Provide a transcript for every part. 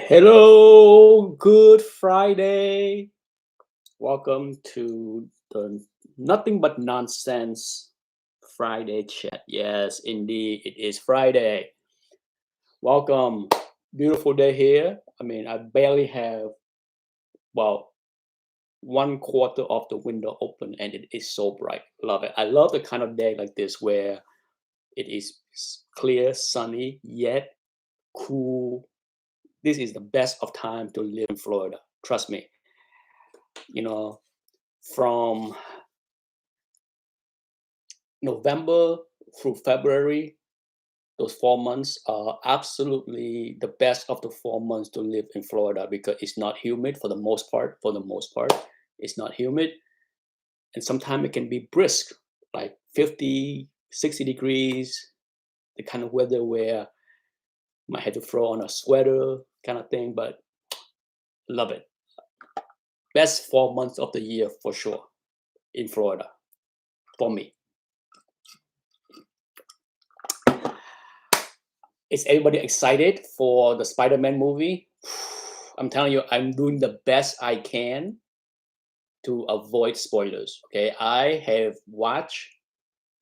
Hello, good Friday. Welcome to the Nothing But Nonsense Friday chat. Yes, indeed, it is Friday. Welcome. Beautiful day here. I mean, I barely have, well, one quarter of the window open and it is so bright. Love it. I love the kind of day like this where it is clear, sunny, yet cool. This is the best of time to live in Florida. Trust me. You know, from November through February, those 4 months are absolutely the best of the 4 months to live in Florida because it's not humid for the most part. For the most part, it's not humid. And sometimes it can be brisk, like 50, 60 degrees, the kind of weather where you might have to throw on a sweater kind of thing, but love it. Best 4 months of the year for sure in Florida for me. Is everybody excited for the Spider-Man movie? I'm telling you, I'm doing the best I can to avoid spoilers. Okay, I have watched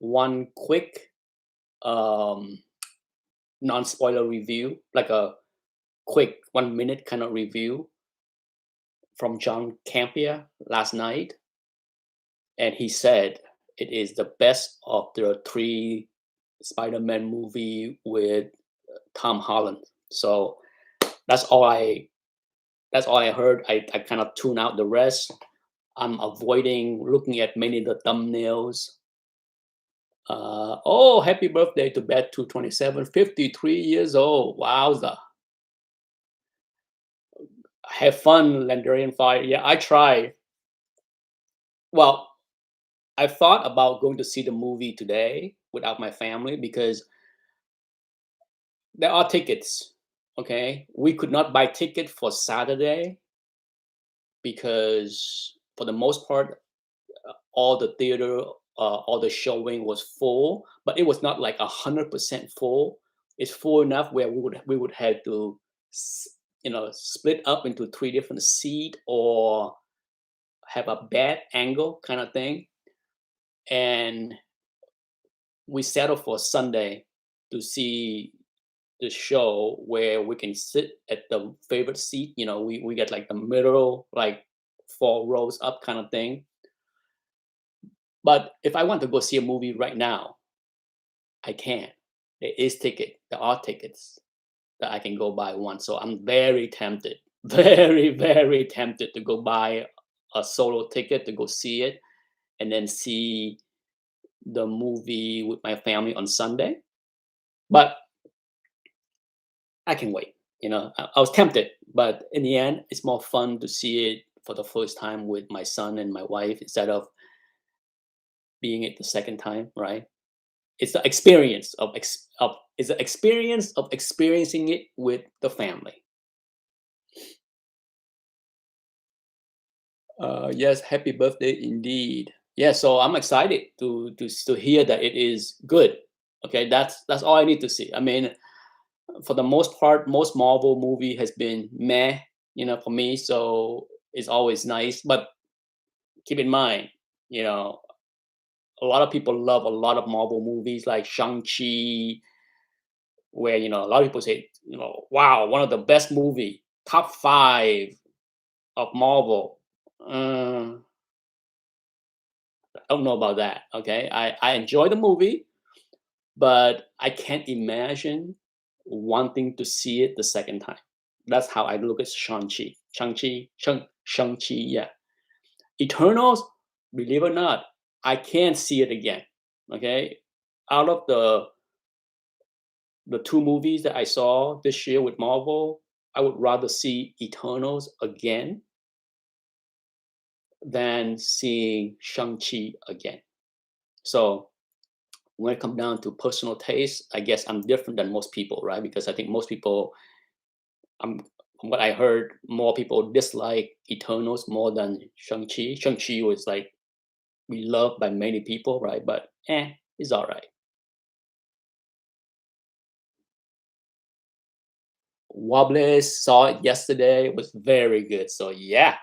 one quick um, non-spoiler review, like a quick 1 minute kind of review from John Campia last night, and he said it is the best of the three Spider-Man movie with Tom Holland. So that's all I heard. I kind of tune out the rest. I'm avoiding looking at many of the thumbnails. Oh, happy birthday to Bat 227, 53 years old. Wowza. Have fun, Landarian Fire. Yeah, I try. Well, I thought about going to see the movie today without my family because there are tickets. Okay. We could not buy ticket for Saturday because for the most part all the theater, all the showing was full, but it was not like 100% full. It's full enough where we would have to, split up into three different seat or have a bad angle kind of thing. And we settled for Sunday to see the show where we can sit at the favorite seat. We get like the middle, like 4 rows up kind of thing. But if I want to go see a movie right now, I can. There are tickets that I can go buy one. So I'm very tempted, very, very tempted to go buy a solo ticket to go see it and then see the movie with my family on Sunday. But I can wait. I was tempted, but in the end, it's more fun to see it for the first time with my son and my wife instead of being it the second time, right? It's the experience it's the experience of experiencing it with the family. Yes, happy birthday indeed. Yeah, so I'm excited to hear that it is good. Okay, that's all I need to see. I mean, for the most part, most Marvel movie has been meh, for me. So it's always nice, but keep in mind, you know, a lot of people love a lot of Marvel movies like Shang-Chi, where a lot of people say, wow, one of the best movie, top 5 of Marvel. I don't know about that. Okay, I enjoy the movie, but I can't imagine wanting to see it the second time. That's how I look at Shang-Chi. Yeah, Eternals. Believe it or not, I can't see it again. Okay, out of the two movies that I saw this year with Marvel, I would rather see Eternals again than seeing Shang-Chi again. So when it comes down to personal taste, I guess I'm different than most people, right? Because I think most people, from what I heard, more people dislike Eternals more than Shang-Chi. Shang-Chi was like beloved by many people, right? But it's all right. Wobbles, saw it yesterday. It was very good. So yeah.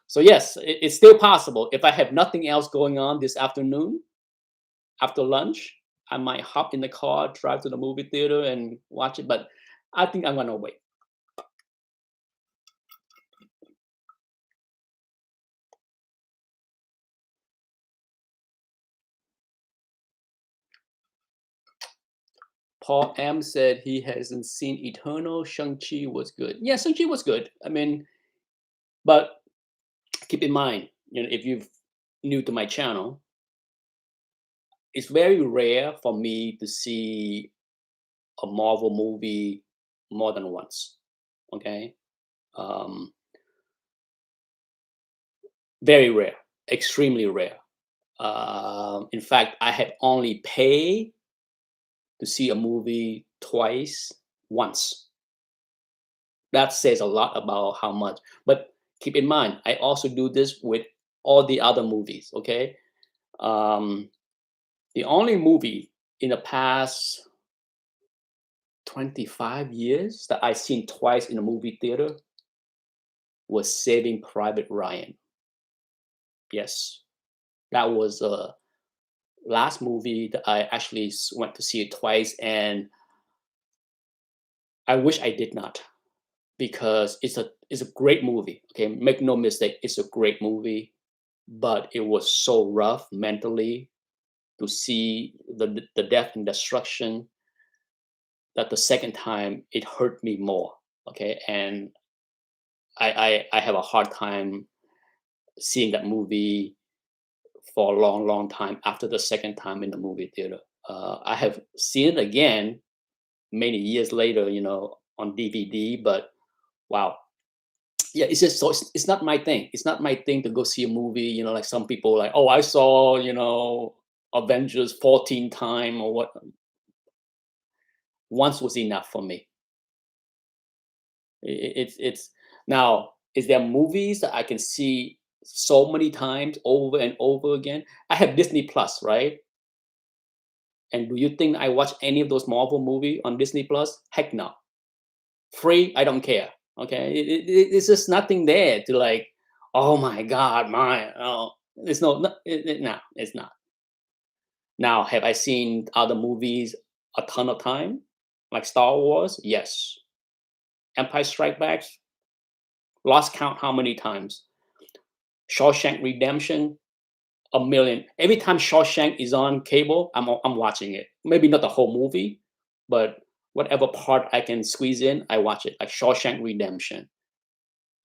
So yes, it's still possible. If I have nothing else going on this afternoon after lunch, I might hop in the car, drive to the movie theater, and watch it. But I think I'm gonna wait. Paul M said he hasn't seen Eternal. Shang-Chi was good. Yeah, Shang-Chi was good. I mean, but keep in mind, if you're new to my channel, it's very rare for me to see a Marvel movie more than once. Okay, um, very rare, extremely rare. In fact, I have only paid to see a movie twice, once. That says a lot about how much. But keep in mind, I also do this with all the other movies. Okay, um, the only movie in the past 25 years that I seen twice in a movie theater was Saving Private Ryan. Yes, that was the last movie that I actually went to see it twice, and I wish I did not because it's a great movie. Okay, make no mistake, it's a great movie, but it was so rough mentally to see the death and destruction that the second time it hurt me more. Okay, and I have a hard time seeing that movie for a long, long time after the second time in the movie theater. I have seen it again many years later, on DVD, but wow. Yeah, it's just so it's not my thing. It's not my thing to go see a movie, like some people like, oh, I saw, Avengers 14 time or what. Once was enough for me. It's now, is there movies that I can see so many times over and over again? I have Disney Plus, right? And do you think I watch any of those Marvel movie on Disney Plus? Heck no. Free, I don't care. Okay, it's just nothing there to like. Oh my God, my oh, it's no, no, it's not. Now, have I seen other movies a ton of time, like Star Wars? Yes. Empire Strike Back, lost count how many times. Shawshank Redemption, a million. Every time Shawshank is on cable, I'm watching it. Maybe not the whole movie, but whatever part I can squeeze in, I watch it. Like Shawshank Redemption.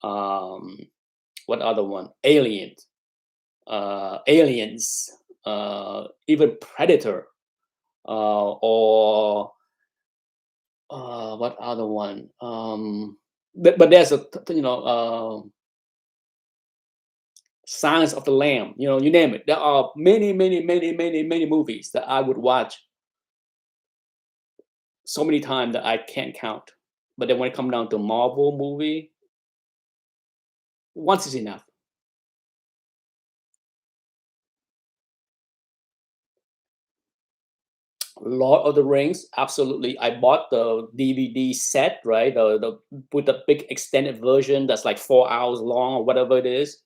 Um, what other one? Aliens. Even Predator. Or what other one? But there's Silence of the Lamb. You name it. There are many, many, many, many, many movies that I would watch so many times that I can't count. But then when it comes down to Marvel movie, once is enough. Lord of the Rings, absolutely. I bought the DVD set, right? The with the big extended version that's like 4 hours long or whatever it is.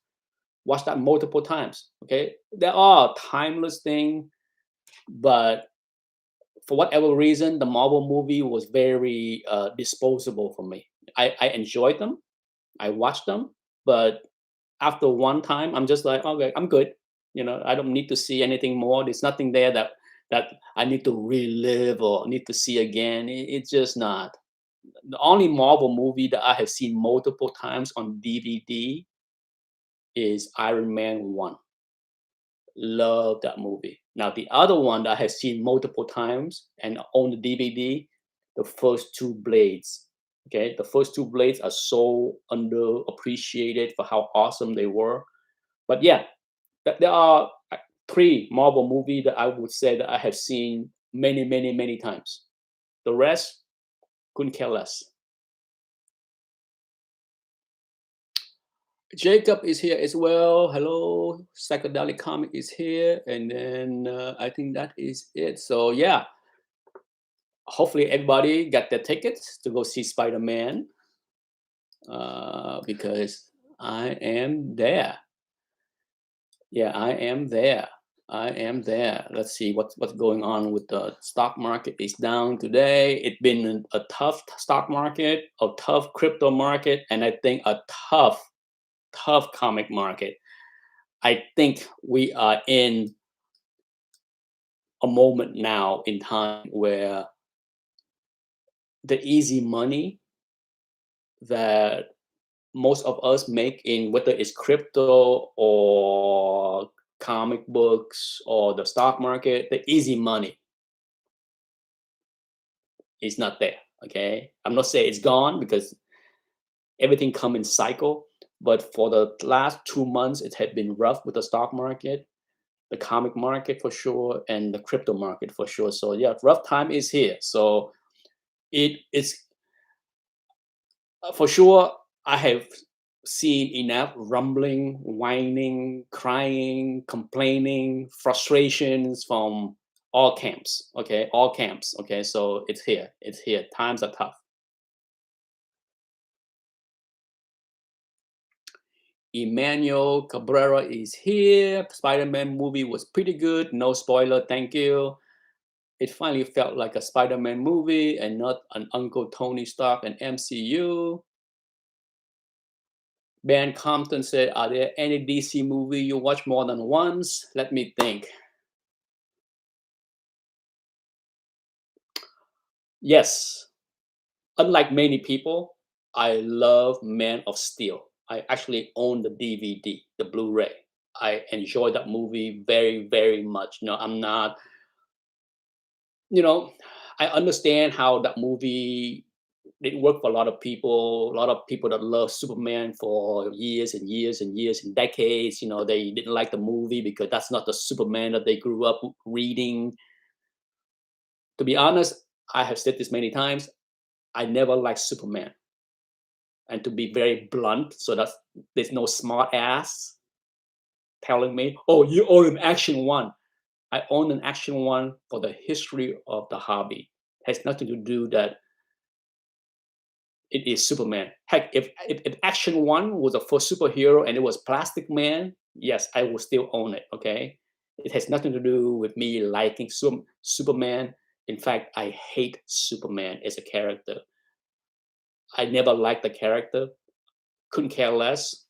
Watch that multiple times. Okay, there are timeless thing, but for whatever reason, the Marvel movie was very disposable for me. I enjoyed them, I watched them, but after one time, I'm just like, okay, I'm good. I don't need to see anything more. There's nothing there that I need to relive or need to see again. It's just not. The only Marvel movie that I have seen multiple times on DVD is Iron Man 1. Love that movie. Now, the other one that I have seen multiple times and on the DVD, the first two Blades. Okay, the first two Blades are so underappreciated for how awesome they were. But yeah, there are three Marvel movies that I would say that I have seen many, many, many times. The rest couldn't care less. Jacob is here as well. Hello, Psychedelic Comic is here, and then I think that is it. So yeah, hopefully everybody got their tickets to go see Spider-Man because I am there. Yeah, I am there. I am there. Let's see what's going on with the stock market. Is down today. It's been a tough stock market, a tough crypto market, and I think a tough comic market. I think we are in a moment now in time where the easy money that most of us make in whether it's crypto or comic books or the stock market, the easy money is not there. Okay, I'm not saying it's gone because everything come in cycle, but for the last 2 months, it had been rough with the stock market, the comic market for sure, and the crypto market for sure. So yeah, rough time is here. So it's for sure. I have seen enough rumbling, whining, crying, complaining, frustrations from all camps. Okay, all camps. Okay, so it's here. It's here. Times are tough. Emmanuel Cabrera is here. Spider-Man movie was pretty good. No spoiler, thank you. It finally felt like a Spider-Man movie and not an Uncle Tony Stark and MCU. Ben Compton said, "Are there any DC movie you watch more than once?" Let me think. Yes, unlike many people, I love Man of Steel. I actually own the DVD, the Blu-ray. I enjoy that movie very much. No, I'm not, you know, I understand how that movie didn't work for a lot of people. A lot of people that love Superman for years and years and years and decades. They didn't like the movie because that's not the Superman that they grew up reading. To be honest, I have said this many times. I never liked Superman. And to be very blunt, so there's no smart ass telling me, "Oh, you own an action one." I own an action one for the history of the hobby. It has nothing to do that it is Superman. Heck, if Action One was a first superhero and it was Plastic Man, yes, I will still own it. Okay, it has nothing to do with me liking Superman. In fact, I hate Superman as a character. I never liked the character. Couldn't care less.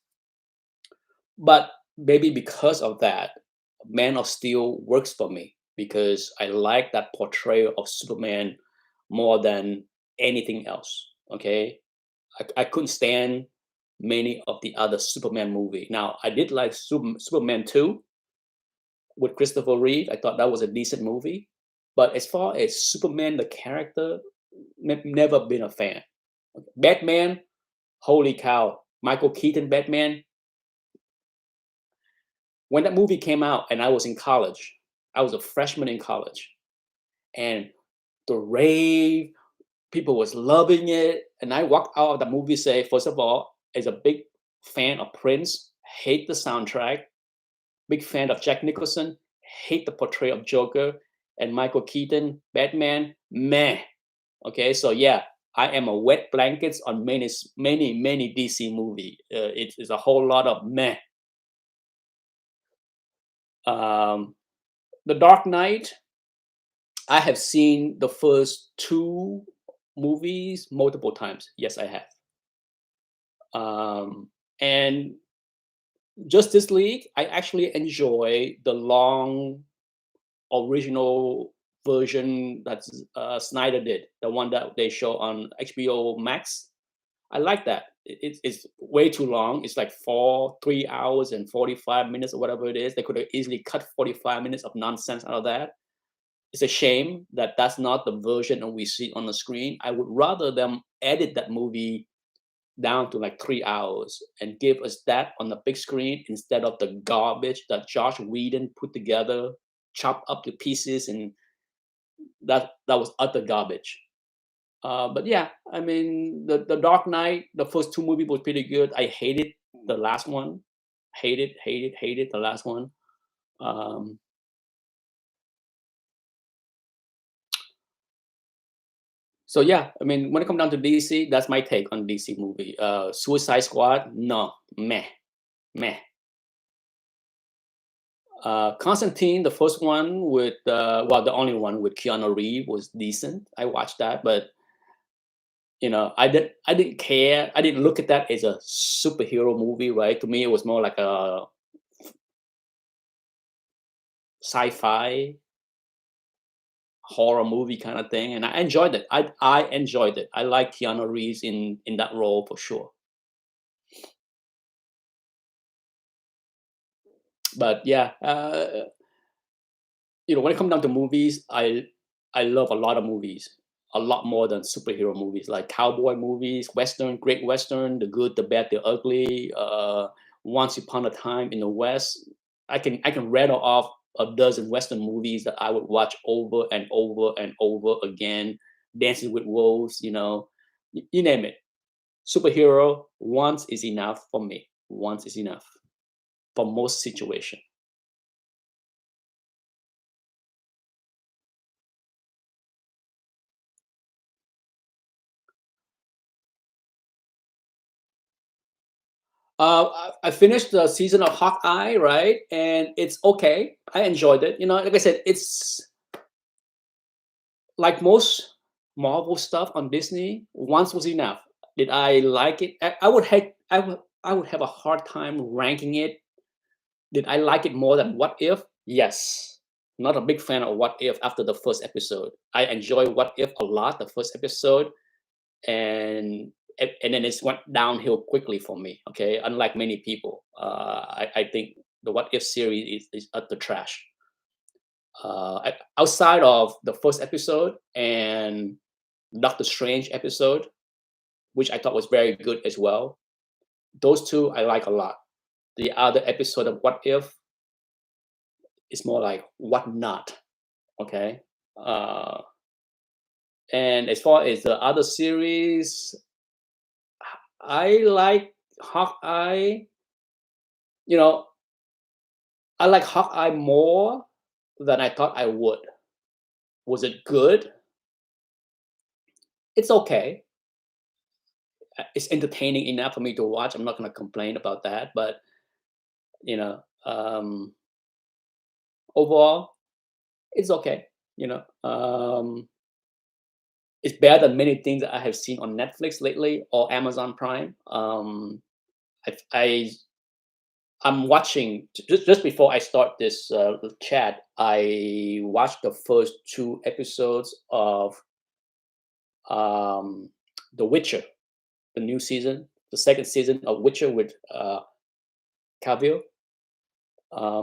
But maybe because of that, Man of Steel works for me because I like that portrayal of Superman more than anything else. Okay, I couldn't stand many of the other Superman movie. Now I did like Superman 2 with Christopher Reeve. I thought that was a decent movie. But as far as Superman the character, never been a fan. Batman, holy cow. Michael Keaton Batman. When that movie came out and I was in college, I was a freshman in college. And the rave, people was loving it. And I walked out of the movie say, first of all, as a big fan of Prince, hate the soundtrack. Big fan of Jack Nicholson, hate the portrayal of Joker. And Michael Keaton, Batman, meh. Okay, so yeah, I am a wet blankets on many DC movie. It's a whole lot of meh. Um, the Dark Knight, I have seen the first two movies multiple times. Yes, I have. And Justice League, I actually enjoy the long original version that Snyder did, the one that they show on HBO Max. I like that. It's way too long. It's like 3 hours and 45 minutes or whatever it is. They could have easily cut 45 minutes of nonsense out of that. It's a shame that that's not the version that we see on the screen. I would rather them edit that movie down to like 3 hours and give us that on the big screen instead of the garbage that Josh Whedon put together, chopped up to pieces, and that was utter garbage. But yeah, I mean, the Dark Knight, the first two movies was pretty good. I hated the last one. Hated the last one. Um, So yeah, I mean, when it comes down to DC, that's my take on DC movie. Suicide Squad, no, meh, meh. Constantine, the first one with well, the only one with Keanu Reeves was decent. I watched that, but I didn't care. I didn't look at that as a superhero movie, right? To me, it was more like a sci-fi horror movie kind of thing, and I enjoyed it. I enjoyed it. I like Keanu Reeves in that role for sure. But yeah, when it comes down to movies, I love a lot of movies, a lot more than superhero movies, like cowboy movies, western, great western, the good, the bad, the ugly. Once Upon a Time in the West, I can rattle off a dozen western movies that I would watch over and over and over again. Dancing with Wolves, you name it. Superhero, once is enough for me. Once is enough for most situation. I finished the season of Hawkeye, right? And it's okay. I enjoyed it. Like I said, it's like most Marvel stuff on Disney. Once was enough. Did I like it? I would have a hard time ranking it. Did I like it more than What If? Yes. Not a big fan of What If after the first episode. I enjoy What If a lot, the first episode, and then it's went downhill quickly for me. Okay, unlike many people, I think the What If series is utter trash. Outside of the first episode and Doctor Strange episode, which I thought was very good as well, those two I like a lot. The other episode of What If is more like what not. Okay, uh, and as far as the other series, I like Hawkeye. You know, I like Hawkeye more than I thought I would. Was it good? It's okay. It's entertaining enough for me to watch. I'm not gonna complain about that, but you know, um, overall, it's okay. You know, it's better than many things that I have seen on Netflix lately or Amazon Prime. I, I I'm watching just before I start this chat. I watched the first two episodes of um, The Witcher, the new season, the second season of Witcher with Cavill.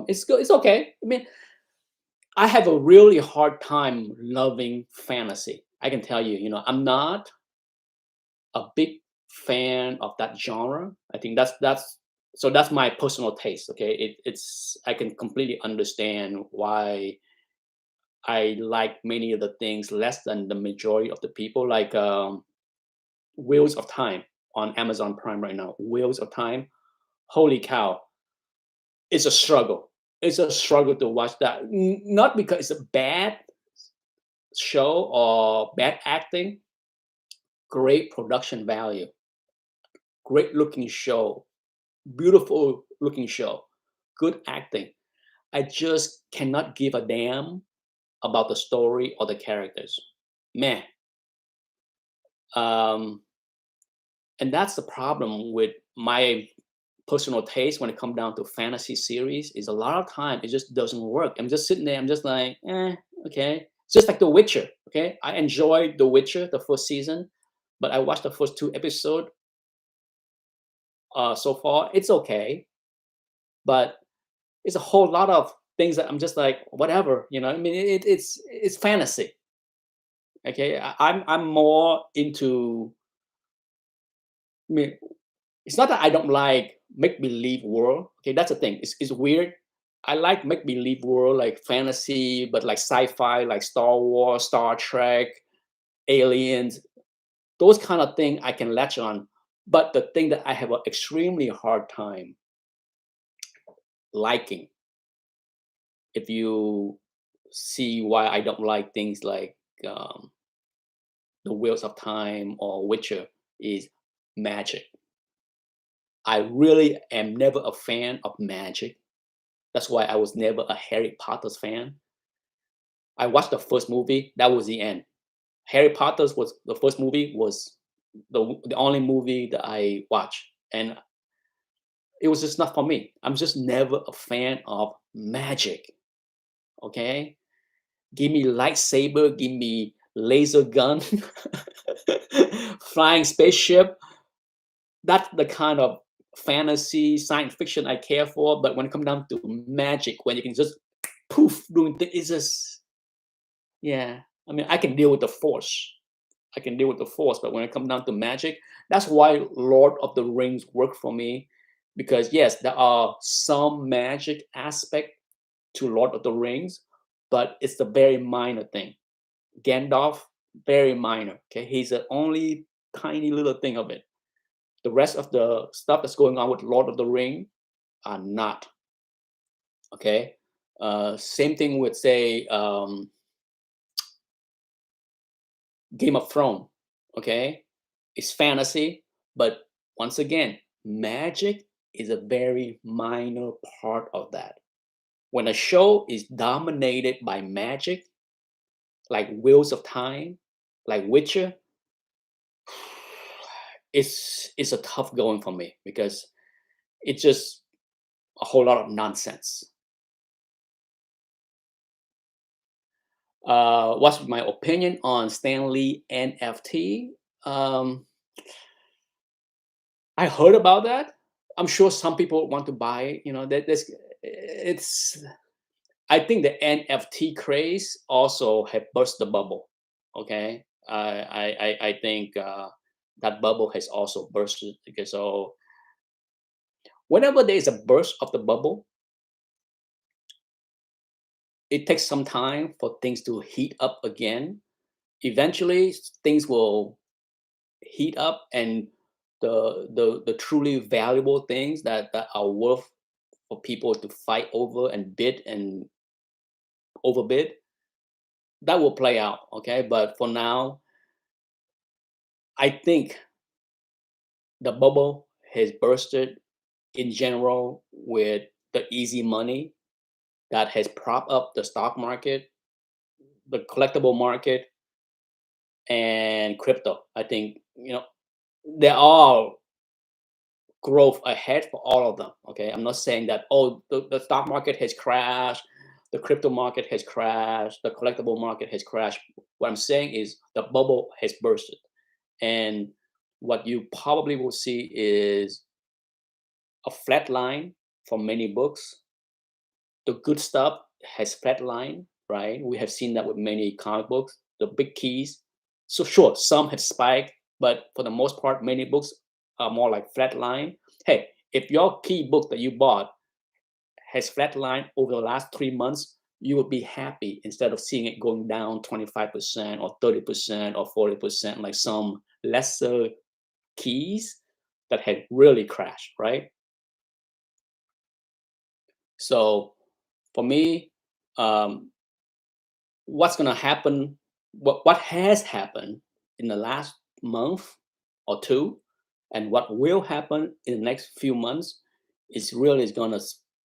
It's good. It's okay. I mean, I have a really hard time loving fantasy. I can tell you. I'm not a big fan of that genre. I think that's my personal taste. Okay, it's I can completely understand why I like many of the things less than the majority of the people. Like Wheels of Time on Amazon Prime right now. Wheels of Time. Holy cow! It's a struggle. It's a struggle to watch that. Not because it's a bad show or bad acting. Great production value. Great looking show. Beautiful looking show. Good acting. I just cannot give a damn about the story or the characters. Man, um, and that's the problem with my personal taste when it comes down to fantasy series. Is a lot of time it just doesn't work. I'm just sitting there. I'm just like, okay. It's just like The Witcher. Okay, I enjoyed The Witcher the first season, but I watched the first two episodes so far. It's okay, but it's a whole lot of things that I'm just like, whatever. I mean, it's fantasy. Okay, I'm more into. I mean, it's not that I don't like make believe world. Okay, that's the thing. It's weird. I like make believe world like fantasy, but like sci-fi, like Star Wars, Star Trek, aliens, those kind of thing I can latch on. But the thing that I have an extremely hard time liking, if you see why I don't like things like um, the Wheels of Time or Witcher is magic. I really am never a fan of magic. That's why I was never a Harry Potter's fan. I watched the first movie, that was the end. Harry Potter's was the first movie was the only movie that I watched, and it was just not for me. I'm just never a fan of magic. Okay, give me lightsaber, give me laser gun, flying spaceship. That's the kind of fantasy science fiction I care for. But when it comes down to magic, when you can just poof doing things, it's just yeah. I mean, I can deal with the force. I can deal with the force, but when it comes down to magic, that's why Lord of the Rings worked for me, because yes, there are some magic aspect to Lord of the Rings, but it's the very minor thing. Gandalf, very minor. Okay, he's the only tiny little thing of it. The rest of the stuff that's going on with Lord of the Ring are not. Okay, same thing with say Game of Thrones. Okay, it's fantasy, but once again, magic is a very minor part of that. When a show is dominated by magic, like Wheels of Time, like Witcher, it's a tough going for me because it's just a whole lot of nonsense. What's my opinion on Stanley NFT? Um, I heard about that. I'm sure some people want to buy it. You know, that there's it's. I think the NFT craze also have burst the bubble. Okay, I think that bubble has also bursted because so whenever there is a burst of the bubble, it takes some time for things to heat up again. Eventually, things will heat up, and the truly valuable things that are worth for people to fight over and bid and overbid, that will play out. Okay, but for now, I think the bubble has bursted in general with the easy money that has propped up the stock market, the collectible market, and crypto. I think there are growth ahead for all of them. Okay, I'm not saying that the stock market has crashed, the crypto market has crashed, the collectible market has crashed. What I'm saying is the bubble has bursted, and what you probably will see is a flat line for many books. The good stuff has flatlined, right? We have seen that with many comic books. The big keys. So sure, some have spiked, but for the most part, many books are more like flatline. Hey, if your key book that you bought has flatlined over the last 3 months, you would be happy instead of seeing it going down 25% or 30% or 40%, like some lesser keys that had really crashed, right? So for me, um, what's going to happen, what has happened in the last month or two, and what will happen in the next few months is really is going to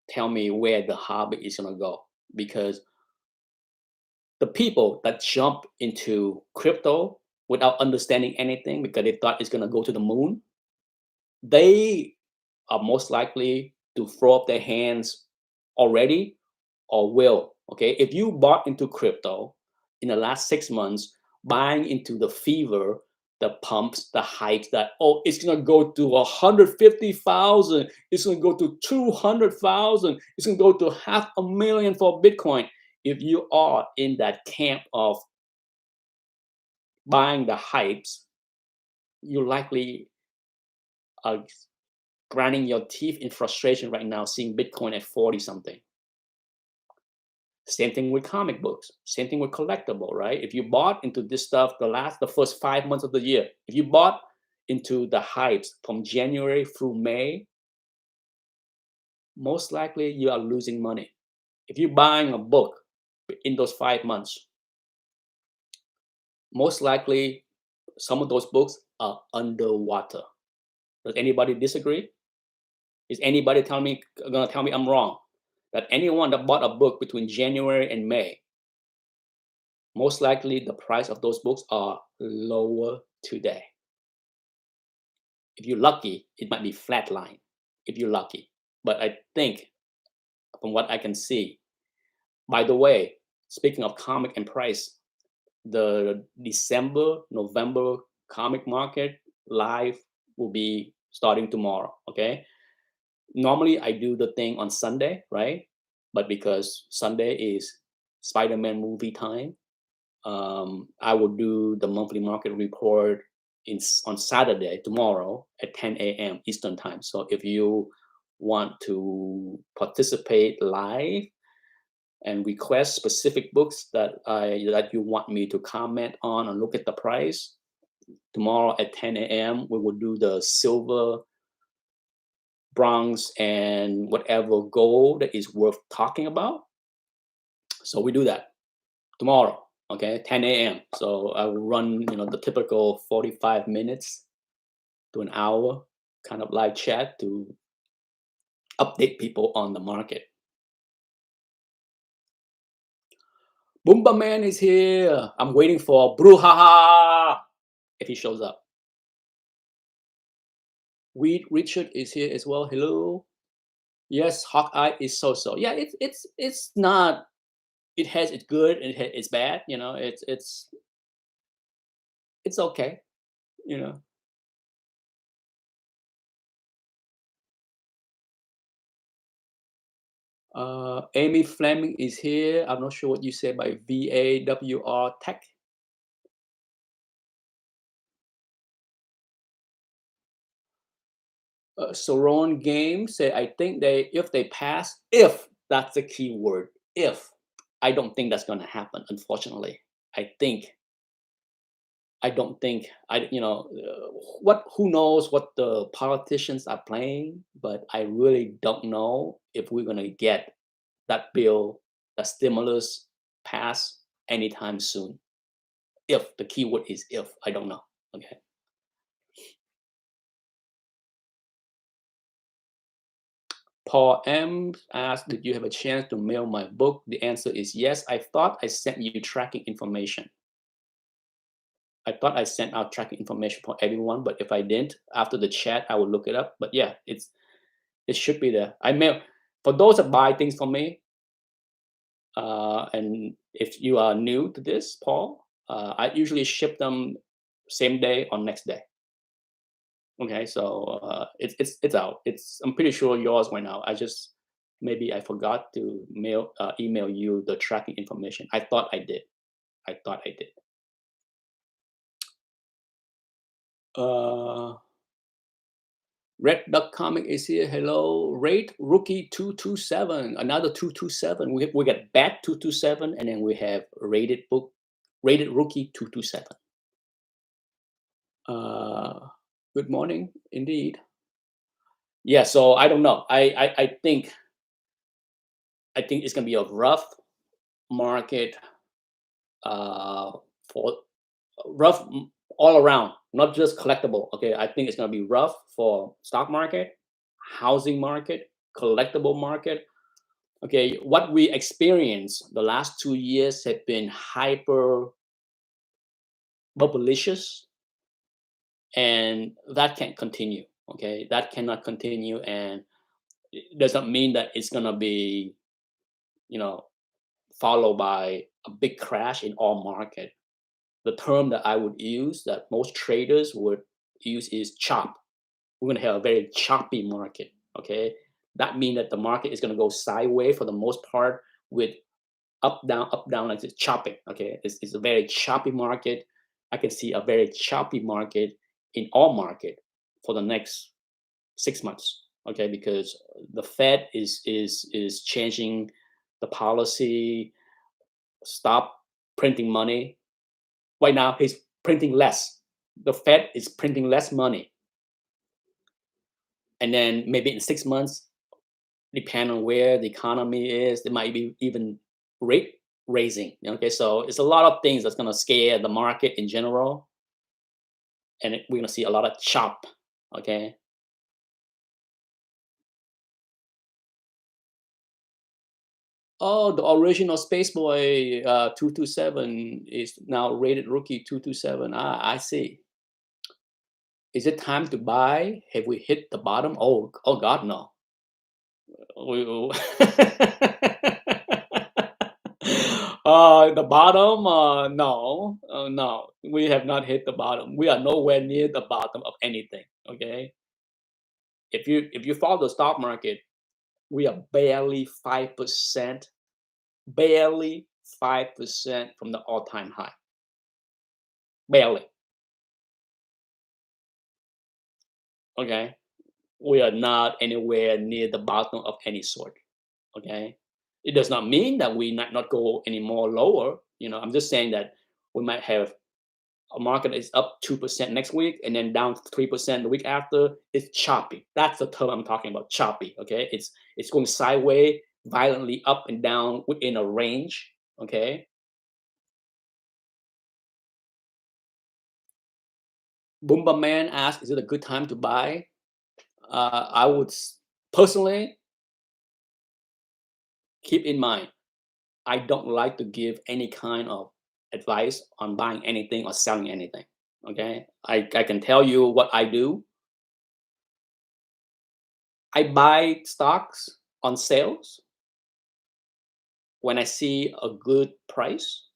tell me where the hobby is going to go, because the people that jump into crypto without understanding anything because they thought it's going to go to the moon, they are most likely to throw up their hands already or will. Okay, if you bought into crypto in the last 6 months, buying into the fever, the pumps, the hypes that it's gonna go to 150,000, it's gonna go to 200,000, it's gonna go to 500,000 for Bitcoin. If you are in that camp of buying the hypes, you likely are grinding your teeth in frustration right now, seeing Bitcoin at 40 something. Same thing with comic books. Same thing with collectible, right? If you bought into this stuff the first 5 months of the year, if you bought into the hypes from January through May, most likely you are losing money. If you're buying a book in those 5 months, most likely some of those books are underwater. Does anybody disagree? Is anybody gonna tell me I'm wrong? That anyone that bought a book between January and May, most likely the price of those books are lower today. If you're lucky, it might be flatline. If you're lucky, but I think from what I can see. By the way, speaking of comic and price, the December, November comic market live will be starting tomorrow. Okay. Normally I do the thing on Sunday, right? But because Sunday is SpiderMan movie time, I will do the monthly market report on Saturday, tomorrow at 10 a.m. Eastern time. So if you want to participate live and request specific books that you want me to comment on and look at the price, tomorrow at 10 a.m. we will do the silver, bronze, and whatever gold that is worth talking about. So we do that tomorrow, okay, 10 a.m. So I will run, the typical 45 minutes to an hour kind of live chat to update people on the market. Boomba Man is here. I'm waiting for Brouhaha if he shows up. Richard is here as well. Hello. Yes, Hawkeye is so. Yeah, it's not. It has its good and it's bad. It's okay. You know. Amy Fleming is here. I'm not sure what you said by VAWR Tech. Soron Game said, I think if they pass, if that's the key word, if. I don't think that's going to happen, unfortunately. I don't think who knows what the politicians are playing, but I really don't know if we're going to get that bill, that stimulus passed anytime soon. If the keyword is if, I don't know. Okay. Paul M asked, did you have a chance to mail my book? The answer is yes. I thought I sent you tracking information. I thought I sent out tracking information for everyone, but if I didn't, after the chat, I will look it up. But yeah, it should be there. I mail for those that buy things from me. And if you are new to this, Paul, I usually ship them same day or next day. Okay, so it's out. I'm pretty sure yours went out. Maybe I forgot to email you the tracking information. I thought I did. Red Duck Comic is here. Hello, Rate Rookie 227. Another 227. We got Bat 227, and then we have Rated Rookie 227. Good morning, indeed. Yeah, so I don't know. I think it's gonna be a rough market, for rough all around, not just collectible. Okay, I think it's gonna be rough for stock market, housing market, collectible market. Okay, what we experienced the last 2 years have been hyper bubblicious, and that can't continue. Okay, that cannot continue, and it doesn't mean that it's gonna be, followed by a big crash in all market. The term that I would use, that most traders would use, is chop. We're gonna have a very choppy market. Okay, that means that the market is gonna go sideways for the most part, with up down, like it's chopping. Okay, it's a very choppy market. I can see a very choppy market in all market for the next 6 months. Okay, because the Fed is changing the policy, stop printing money. Right now, he's printing less. The Fed is printing less money. And then maybe in 6 months, depending on where the economy is, there might be even rate raising. Okay, so it's a lot of things that's going to scare the market in general. and we're gonna see a lot of chop. Okay. Oh, the original Space Boy 227 is now rated rookie 227. Ah, I see. Is it time to buy? Have we hit the bottom? Oh God, no. We, the bottom? No, no. We have not hit the bottom. We are nowhere near the bottom of anything. Okay. If you follow the stock market, we are barely 5% from the all-time high. Barely. Okay. We are not anywhere near the bottom of any sort. Okay. It does not mean that we might not go any more lower. I'm just saying that we might have a market is up 2% next week and then down 3% the week after. It's choppy. That's the term I'm talking about. Choppy. Okay. It's going sideways, violently up and down within a range. Okay. Boomba Man asked, is it a good time to buy? I would personally keep in mind, I don't like to give any kind of advice on buying anything or selling anything. Okay. I can tell you what I do. I buy stocks on sales when I see a good price.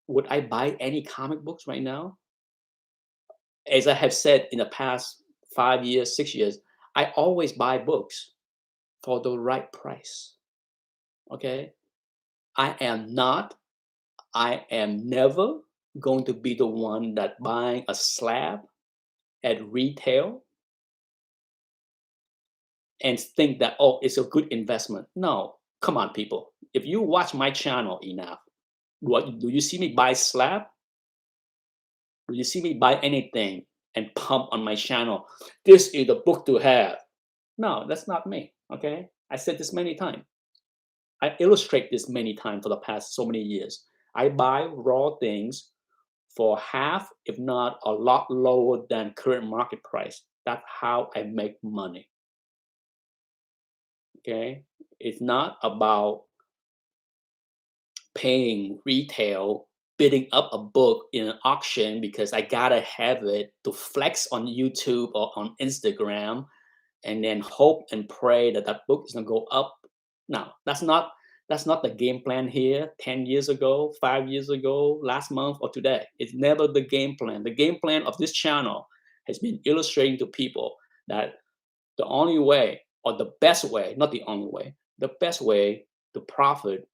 Would I buy any comic books right now? As I have said in the past 5 years, 6 years, I always buy books for the right price. Okay. I am not, I am never going to be the one that buying a slab at retail and think that, oh, it's a good investment. No, come on, people. If you watch my channel enough, what do you see me buy slab? Do you see me buy anything and pump on my channel? This is the book to have. No, that's not me. Okay. I said this many times. I illustrate this many times for the past so many years. I buy raw things for half, if not a lot lower than current market price. That's how I make money. Okay. It's not about paying retail, bidding up a book in an auction because I gotta have it to flex on YouTube or on Instagram, and then hope and pray that that book is gonna go up. No, that's not the game plan here. 10 years ago, 5 years ago, last month, or today. It's never the game plan. The game plan of this channel has been illustrating to people that the only way, or the best way, not the only way, the best way to profit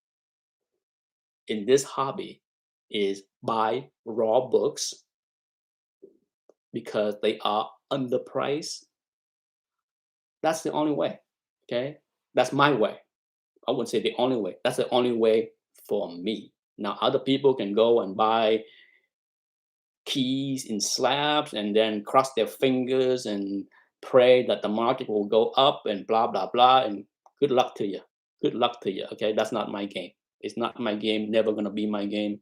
in this hobby is buy raw books because they are underpriced. That's the only way. Okay. That's my way. I wouldn't say the only way. That's the only way for me. Now, other people can go and buy keys in slabs and then cross their fingers and pray that the market will go up and blah, blah, blah. And good luck to you. Good luck to you. Okay. That's not my game. It's not my game. Never going to be my game.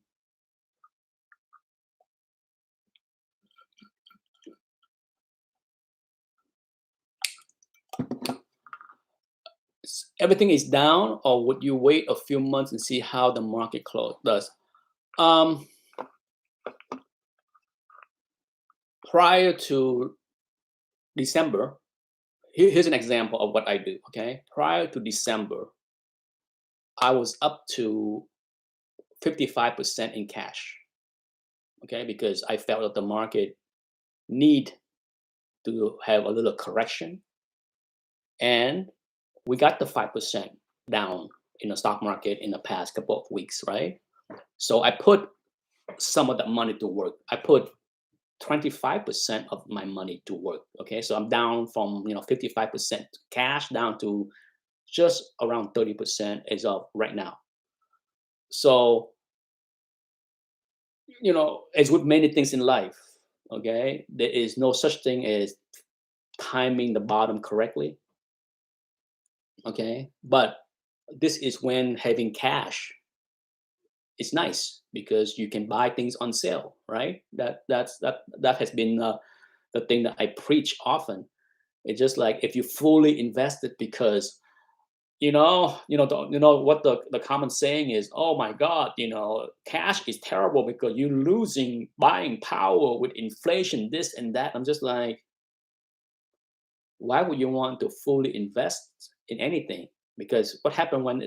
Everything is down, or would you wait a few months and see how the market does? Um, Prior to December, here's an example of what I do. Okay, prior to December, I was up to 55% in cash. Okay, because I felt that the market need to have a little correction, and we got the 5% down in the stock market in the past couple of weeks, right? So I put some of that money to work. I put 25% of my money to work. Okay, so I'm down from 55% cash down to just around 30% as of right now. So as with many things in life, okay, there is no such thing as timing the bottom correctly. Okay, but this is when having cash it's nice because you can buy things on sale, right? That has been the thing that I preach often. It's just like if you fully invested because what the common saying is, oh my God, cash is terrible because you're losing buying power with inflation, this and that. I'm just like, why would you want to fully invest in anything? Because what happened when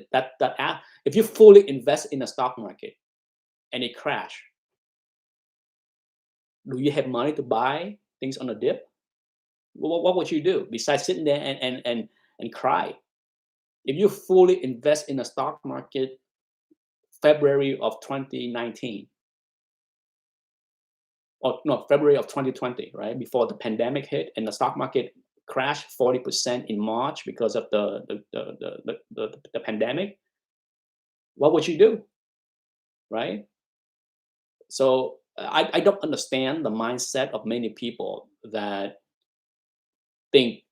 if you fully invest in the stock market and it crash, do you have money to buy things on a dip? What would you do besides sitting there and cry? If you fully invest in the stock market February of 2019, or no, February of 2020, right before the pandemic hit, and the stock market crashed 40% in March because of the pandemic, what would you do, right? So I don't understand the mindset of many people that think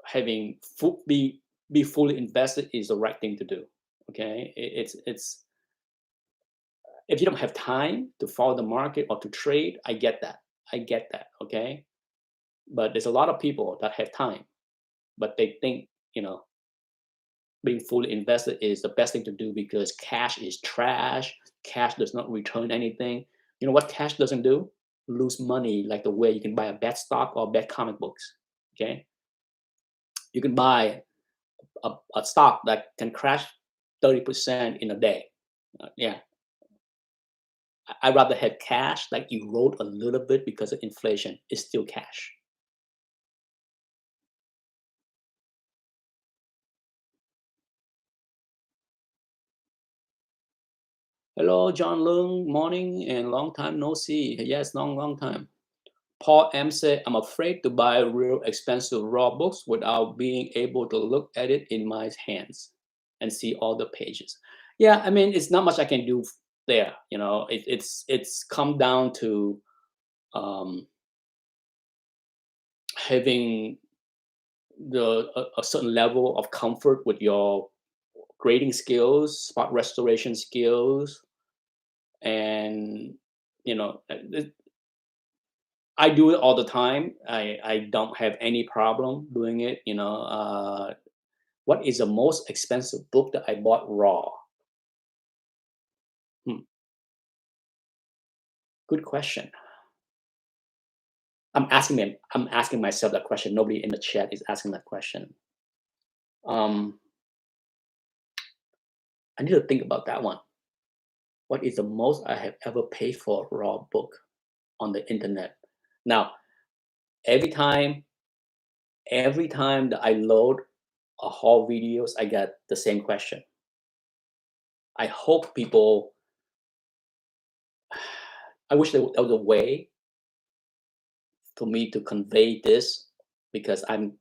having be fully invested is the right thing to do. Okay, it's if you don't have time to follow the market or to trade, I get that. I get that. Okay, but there's a lot of people that have time, but they think being fully invested is the best thing to do because cash is trash. Cash does not return anything. You know what cash doesn't do? Lose money like the way you can buy a bad stock or bad comic books. Okay, you can buy a stock that can crash 30% in a day. Yeah, I'd rather have cash like erode a little bit because of inflation. It's still cash. Hello, John Lung. Morning and long time no see. Yes, long time. Paul M said, I'm afraid to buy real expensive raw books without being able to look at it in my hands and see all the pages. Yeah, I mean, it's not much I can do there. It's come down to um, having a certain level of comfort with your grading skills, spot restoration skills, and you know, I do it all the time. I don't have any problem doing it. What is the most expensive book that I bought raw? Hmm, good question. I'm asking myself that question. Nobody in the chat is asking that question. Um, I need to think about that one. What is the most I have ever paid for a raw book on the internet? Now, every time, every time that I load a haul videos, I get the same question. I hope people. I wish there was a way for me to convey this because I'm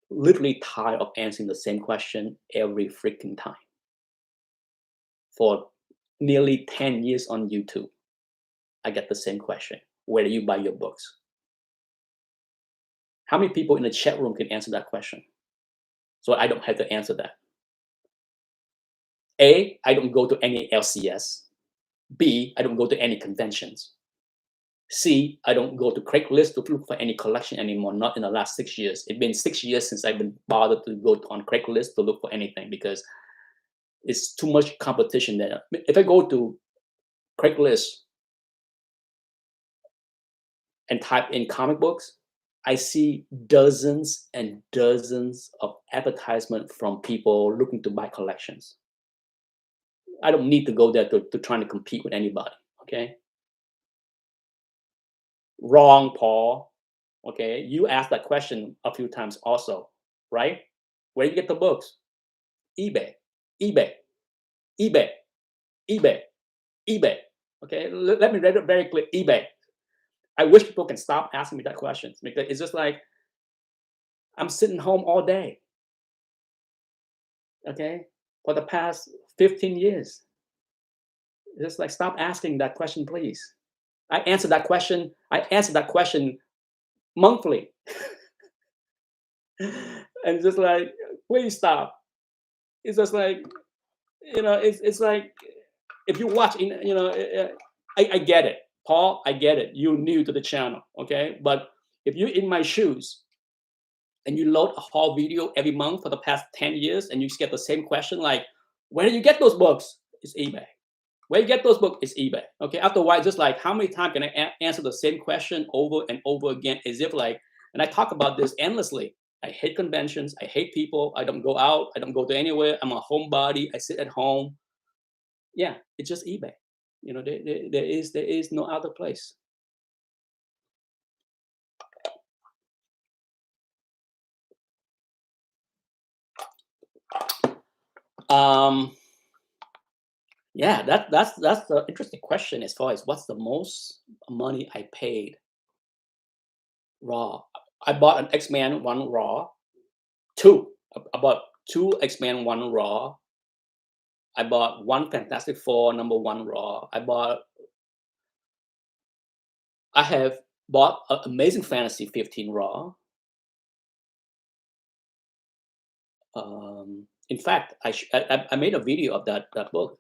literally tired of answering the same question every freaking time. For nearly 10 years on YouTube, I get the same question. Where do you buy your books? How many people in the chat room can answer that question? So I don't have to answer that. A, I don't go to any LCS. B, I don't go to any conventions. C, I don't go to Craigslist to look for any collection anymore, not in the last 6 years. It's been 6 years since I've been bothered to go on Craigslist to look for anything because it's too much competition there. If I go to Craigslist and type in comic books, I see dozens and dozens of advertisements from people looking to buy collections. I don't need to go there to trying to compete with anybody. Okay. Wrong, Paul. Okay. You asked that question a few times also, right? Where you get the books? eBay, eBay, eBay, eBay, eBay. Okay. Let me read it very clear. eBay. I wish people can stop asking me that question because it's just like I'm sitting home all day. Okay. For the past 15 years. Just like stop asking that question, please. I answer that question. I answer that question monthly. And just like, please stop. It's just like, it's like if you watch in, I get it, Paul. I get it. You're new to the channel, okay? But if you're in my shoes and you load a whole video every month for the past 10 years and you just get the same question like, where do you get those books? It's eBay. Where you get those books is eBay. Okay. After a while, just like how many times can I answer the same question over and over again? As if like, and I talk about this endlessly. I hate conventions. I hate people. I don't go out. I don't go to anywhere. I'm a homebody. I sit at home. Yeah, it's just eBay. There is no other place. Um, yeah, that's the interesting question as far as what's the most money I paid raw. I bought an X-Men one raw, two. I bought two X-Men one raw. I bought one Fantastic Four number one raw. I have bought Amazing Fantasy 15 raw. In fact, I made a video of that book.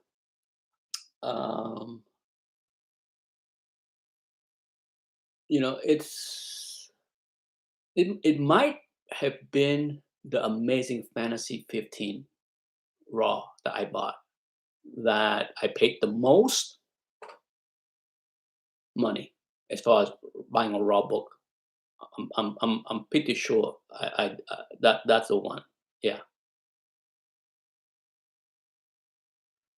Um, it might have been the Amazing Fantasy 15 raw that I bought that I paid the most money as far as buying a raw book. I'm pretty sure that's the one. Yeah,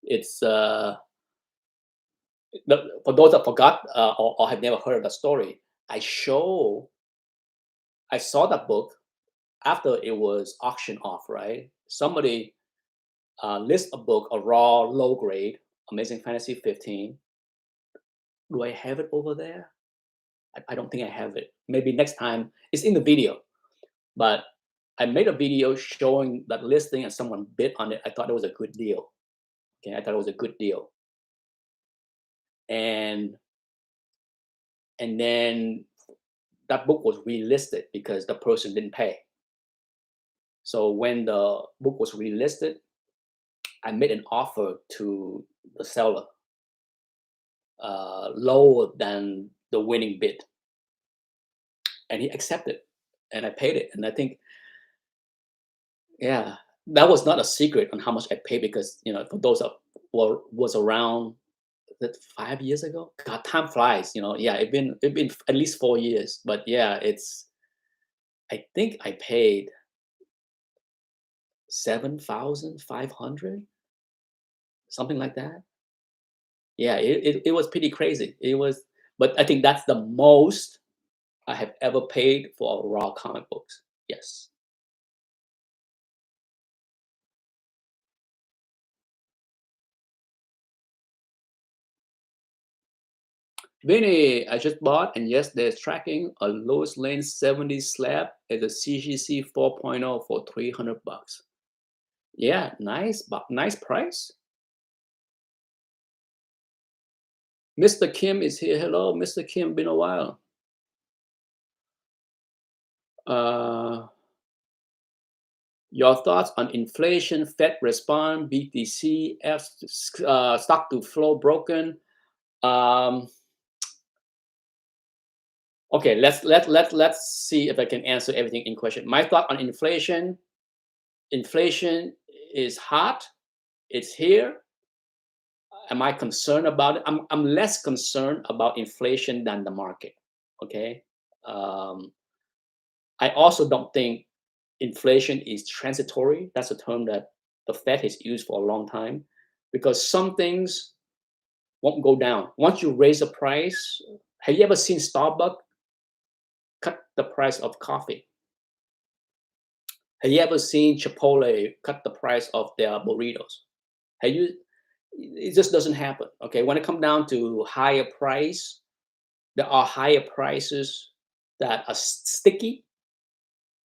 it's for those that forgot or have never heard of the story. I saw that book after it was auctioned off. Right, somebody list a book, a raw low grade Amazing Fantasy 15. Do I have it over there? I don't think I have it. Maybe next time. It's in the video, but I made a video showing that listing and someone bid on it. I thought it was a good deal. Okay, I thought it was a good deal. And then that book was relisted because the person didn't pay. So when the book was relisted, I made an offer to the seller lower than the winning bid, and he accepted, and I paid it. And I think, yeah, that was not a secret on how much I paid because for those that was around that 5 years ago. God, time flies. Yeah, it been at least 4 years. But yeah, I think I paid 7,500, something like that. Yeah, it was pretty crazy. It was, but I think that's the most I have ever paid for a raw comic books. Yes. Vinny, I just bought, and yes, there's tracking a Lois Lane 70 slab at the CGC 4.0 for $300. Yeah, nice price. Mr. Kim is here. Hello, Mr. Kim. Been a while. Uh, your thoughts on inflation, Fed response, BTC, stock to flow broken. Um, okay, let's see if I can answer everything in question. My thought on inflation. Inflation is hot. It's here. Am I concerned about it? I'm less concerned about inflation than the market. Okay. I also don't think inflation is transitory. That's a term that the Fed has used for a long time because some things won't go down. Once you raise the price, have you ever seen Starbucks cut the price of coffee? Have you ever seen Chipotle cut the price of their burritos? Have you? It just doesn't happen. Okay, when it comes down to higher price, there are higher prices that are sticky,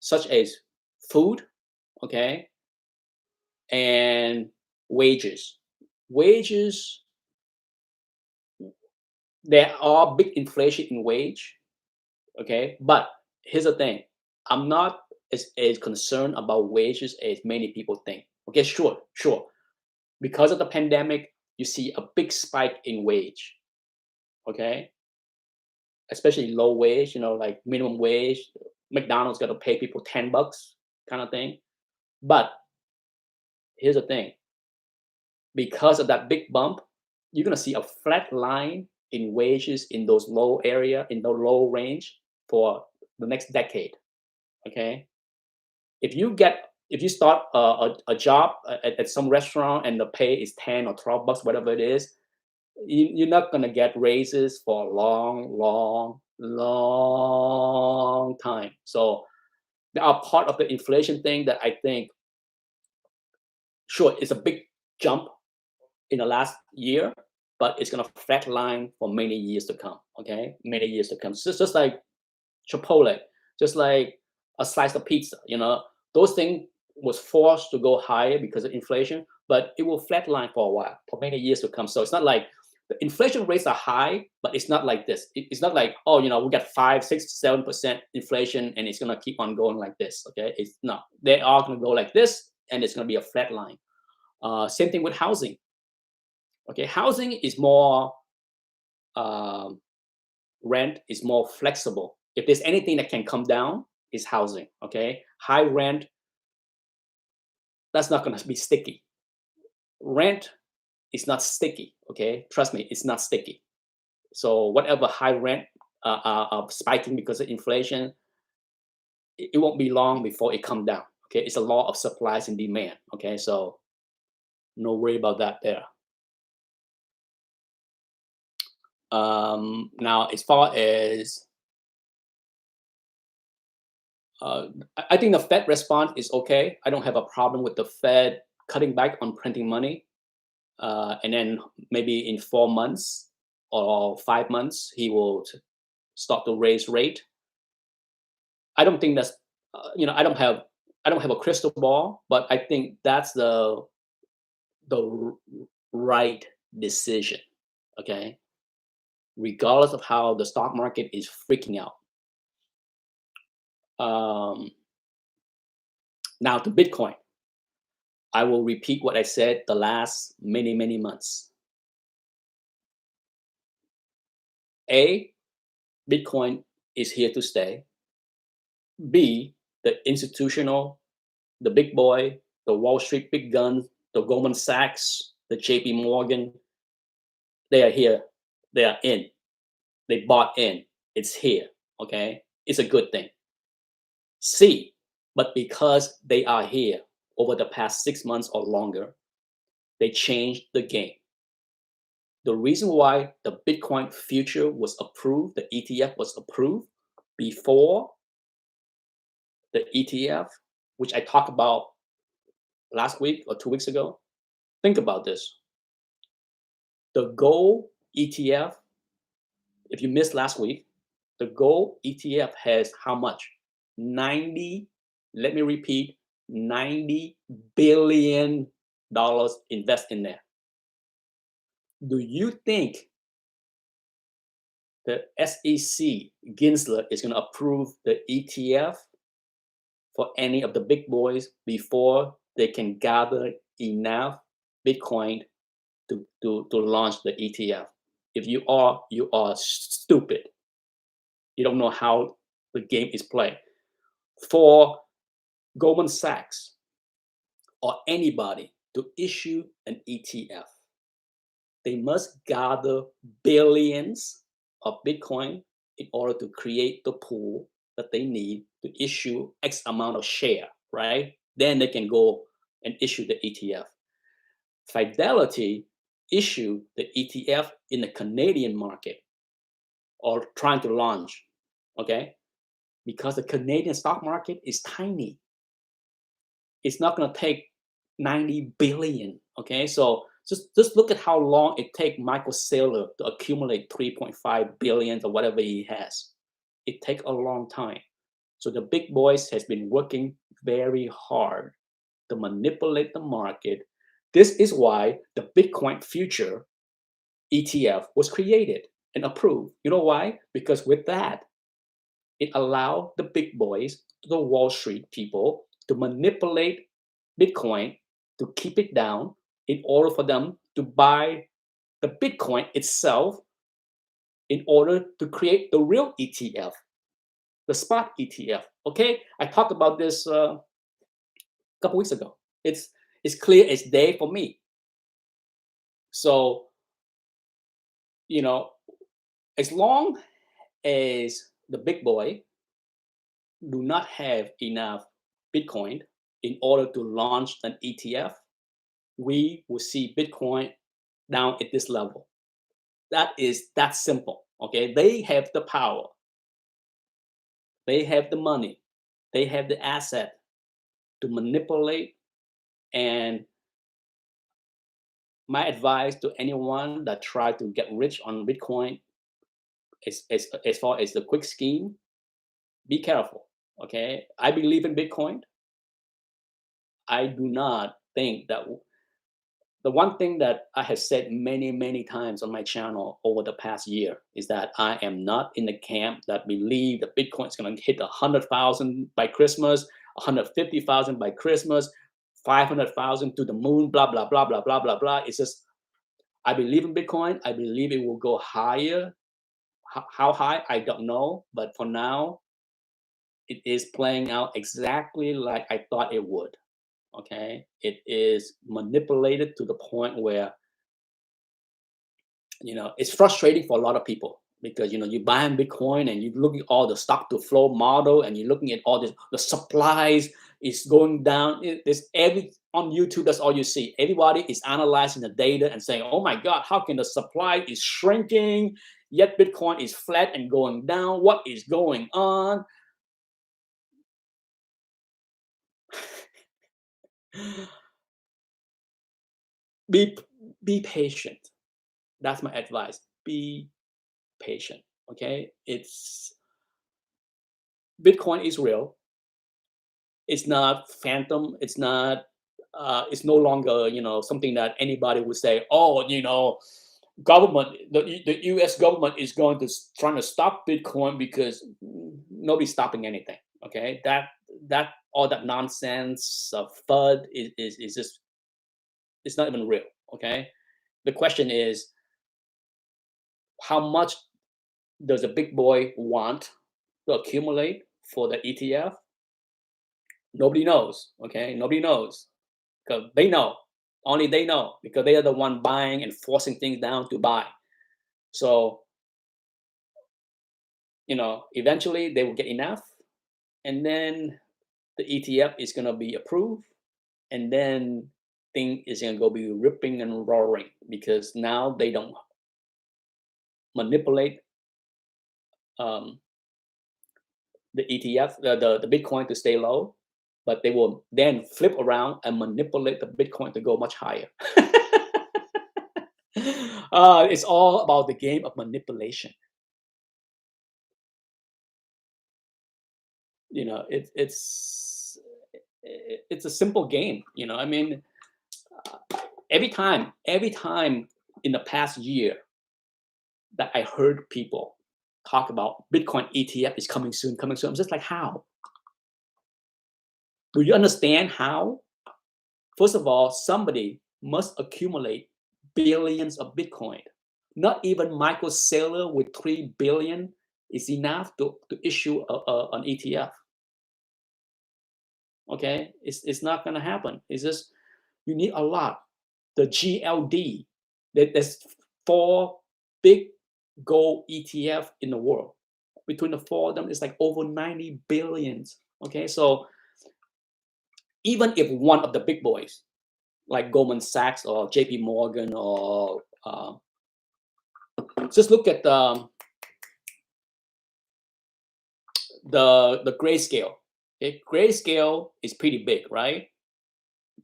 such as food, okay, and wages. Wages, there are big inflation in wage, okay, but here's the thing. I'm not as concerned about wages as many people think. Okay, sure. Because of the pandemic, you see a big spike in wage. Okay, especially low wage. Like minimum wage. McDonald's got to pay people $10, kind of thing. But here's the thing: because of that big bump, you're gonna see a flat line in wages in those low area, in the low range for the next decade. Okay, if you start a job at some restaurant and the pay is $10 or $12, whatever it is, you're not gonna get raises for a long, long, long time. So they are part of the inflation thing that I think, sure, it's a big jump in the last year, but it's gonna flatline for many years to come. Okay, many years to come. So it's just like Chipotle, just like a slice of pizza. Those things was forced to go higher because of inflation, but it will flatline for a while, for many years to come. So it's not like the inflation rates are high, but it's not like this. It's not like, oh, we got 5, 6, 7% inflation and it's gonna keep on going like this. Okay, it's not. They are gonna go like this, and it's gonna be a flat line. Same thing with housing. Okay, housing is more um, rent is more flexible. If there's anything that can come down, is housing. Okay, high rent, that's not going to be sticky. Rent is not sticky. Okay, trust me, it's not sticky. So whatever high rent spiking because of inflation, it won't be long before it come down. Okay, it's a law of supplies and demand. Okay, so no worry about that there. Now, as far as I think the Fed response is okay. I don't have a problem with the Fed cutting back on printing money, and then maybe in 4 months or 5 months he will start to raise rate. I don't think that's I don't have a crystal ball, but I think that's the right decision. Okay, regardless of how the stock market is freaking out. Now to Bitcoin, I will repeat what I said the last many, many months. A, Bitcoin is here to stay. B, the institutional, the big boy, the Wall Street big gun, the Goldman Sachs, the JP Morgan, they are here. They are in. They bought in. It's here. Okay. It's a good thing. C, but because they are here over the past 6 months or longer, they changed the game. The reason why the Bitcoin future was approved, the ETF was approved before the ETF, which I talked about last week or 2 weeks ago. Think about this. The gold ETF, if you missed last week, the gold ETF has how much? 90, let me repeat, $90 billion invest in there. Do you think the SEC, Gensler, is going to approve the ETF for any of the big boys before they can gather enough Bitcoin to launch the ETF? If you are stupid. You don't know how the game is played. For Goldman Sachs or anybody to issue an ETF, they must gather billions of Bitcoin in order to create the pool that they need to issue X amount of share, right? Then they can go and issue the ETF. Fidelity issued the ETF in the Canadian market or trying to launch, okay? Because the Canadian stock market is tiny. It's not going to take 90 billion, okay? So just look at how long it takes Michael Saylor to accumulate 3.5 billion or whatever he has. It takes a long time. So the big boys has been working very hard to manipulate the market. This is why the Bitcoin future ETF was created and approved. You know why? Because with that, it allowed the big boys, the Wall Street people, to manipulate Bitcoin to keep it down in order for them to buy the Bitcoin itself in order to create the real ETF, the spot ETF. Okay, I talked about this a couple weeks ago. It's clear as day for me. So, you know, as long as the big boy do not have enough Bitcoin in order to launch an ETF, we will see Bitcoin down at this level. That is that simple. Okay, they have the power, they have the money, they have the asset to manipulate. And my advice to anyone that try to get rich on Bitcoin is as far as the quick scheme, be careful. Okay, I believe in Bitcoin. I do not think that the one thing that I have said many, many times on my channel over the past year is that I am not in the camp that believe that Bitcoin is going to hit 100,000 by Christmas, 150,000 by Christmas, 500,000 to the moon, blah, blah, blah, blah, blah, blah, blah. It's just, I believe in Bitcoin. I believe it will go higher. How high, I don't know. But for now, it is playing out exactly like I thought it would. Okay, it is manipulated to the point where it's frustrating for a lot of people, because you're buying Bitcoin and you're looking at all the stock to flow model, and you're looking at all this, the supplies is going down. It's every on YouTube, that's all you see. Everybody is analyzing the data and saying, oh my God, how can the supply is shrinking yet Bitcoin is flat and going down? What is going on? Be patient. That's my advice. Be patient. Okay, it's Bitcoin is real. It's not phantom. It's not. It's no longer something that anybody would say. Oh, government, the U.S. government is going to trying to stop Bitcoin, because nobody's stopping anything. Okay, that all that nonsense of FUD is just, it's not even real. Okay, the question is, how much does a big boy want to accumulate for the ETF? Nobody knows. Okay, nobody knows, because they know. Only they know, because they are the one buying and forcing things down to buy. So eventually they will get enough, and then the ETF is gonna be approved, and then thing is gonna go be ripping and roaring, because now they don't manipulate the ETF, the Bitcoin to stay low, but they will then flip around and manipulate the Bitcoin to go much higher. It's all about the game of manipulation. It's a simple game. I mean, every time in the past year that I heard people talk about Bitcoin ETF is coming soon, coming soon, I'm just like, how? Do you understand how? First of all, somebody must accumulate billions of Bitcoin. Not even Michael Saylor with 3 billion is enough to issue an ETF. Okay, it's not going to happen. It's just, you need a lot. The GLD, there's 4 big gold ETF in the world. Between the 4 of them, it's like over 90 billions. Okay, so even if one of the big boys, like Goldman Sachs or JP Morgan, or just look at the Grayscale. Okay, Grayscale is pretty big, right?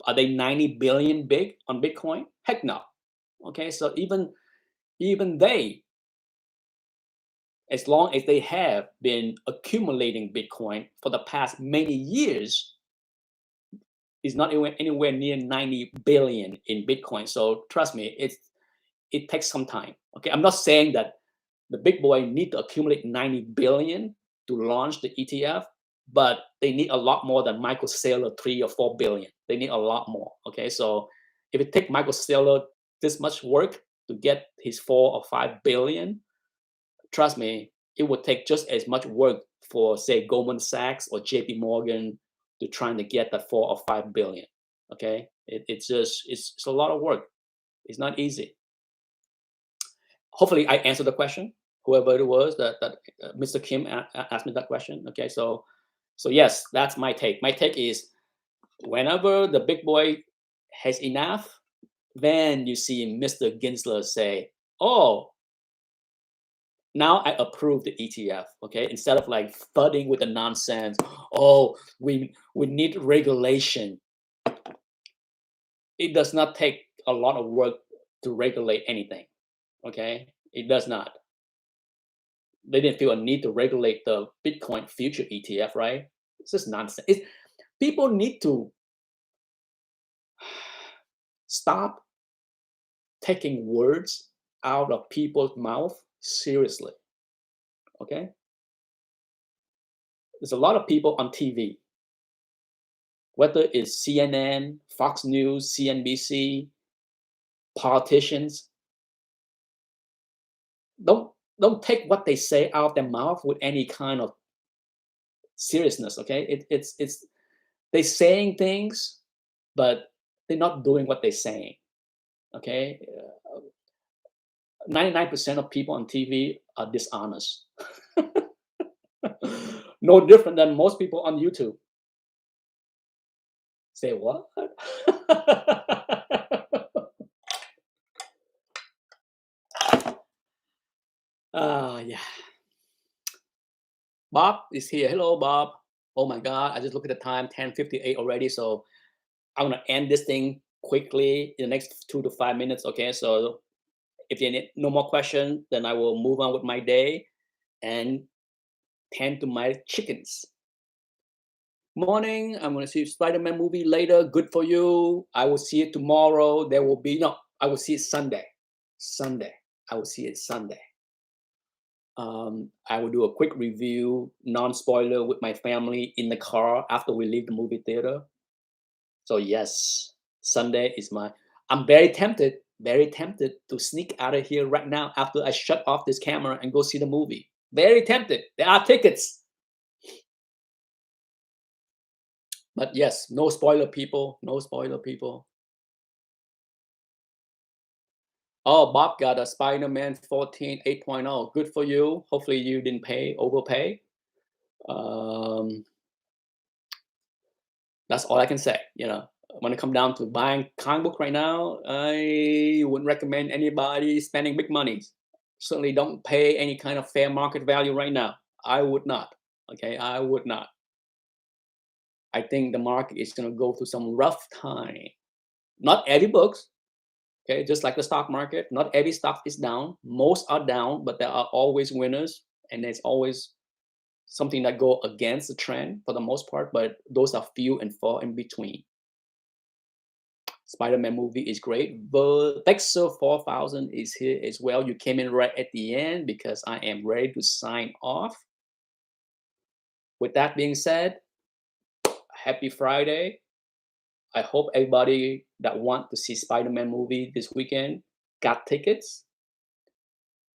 Are they 90 billion big on Bitcoin? Heck no. Okay, so even they, as long as they have been accumulating Bitcoin for the past many years, is not anywhere near 90 billion in Bitcoin. So trust me, it takes some time. Okay, I'm not saying that the big boy need to accumulate 90 billion to launch the ETF, but they need a lot more than Michael Saylor 3 or 4 billion. They need a lot more. Okay, so if it takes Michael Saylor this much work to get his 4 or 5 billion. Trust me, it would take just as much work for, say, Goldman Sachs or JP Morgan to trying to get that 4 or 5 billion. Okay, it's a lot of work. It's not easy. Hopefully, I answered the question. Whoever it was that Mr. Kim asked me that question. Okay, so yes, that's my take. My take is whenever the big boy has enough, then you see Mr. Ginsler say, "Oh, now I approve the ETF." Okay, instead of like thudding with the nonsense. Oh, we need regulation. It does not take a lot of work to regulate anything. Okay, it does not. They didn't feel a need to regulate the Bitcoin future ETF, right? It's just nonsense. People need to stop taking words out of people's mouth seriously. Okay, there's a lot of people on TV, whether it's CNN, Fox News, CNBC, politicians. Don't take what they say out of their mouth with any kind of seriousness. Okay, it's they're saying things, but they're not doing what they're saying. Okay, 99% of people on TV are dishonest. No different than most people on YouTube. Say what? Yeah. Bob is here. Hello, Bob. Oh my God, I just looked at the time, 10:58 already. So I'm gonna end this thing quickly in the next 2 to 5 minutes. Okay, so if you need no more questions, then I will move on with my day and tend to my chickens. Morning, I'm gonna see Spider-Man movie later. Good for you. I will see it tomorrow. There will be no. I will see it Sunday. Sunday. I will see it Sunday. I will do a quick review, non-spoiler, with my family in the car after we leave the movie theater. So yes, Sunday is my. I'm very tempted to sneak out of here right now after I shut off this camera and go see the movie. Very tempted. There are tickets. But yes, no spoiler, people. No spoiler, people. Oh, Bob got a Spider-Man 14 8.0. Good for you. Hopefully you didn't overpay. Um, that's all I can say. When it comes down to buying comic book right now, I wouldn't recommend anybody spending big money. Certainly don't pay any kind of fair market value right now. I would not. Okay, I would not. I think the market is going to go through some rough time. Not every books, okay, just like the stock market, not every stock is down. Most are down, but there are always winners, and there's always something that go against the trend for the most part, but those are few and far in between. Spider-Man movie is great. But Texel 4000 is here as well. You came in right at the end because I am ready to sign off. With that being said, happy Friday. I hope everybody that want to see Spider-Man movie this weekend got tickets.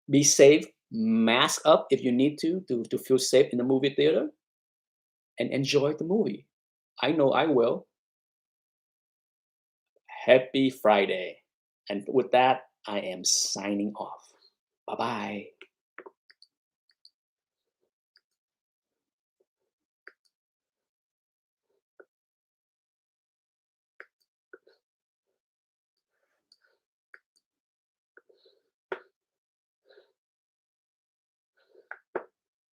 Be safe, mask up if you need to feel safe in the movie theater, and enjoy the movie. I know I will. Happy Friday. And with that, I am signing off. Bye-bye.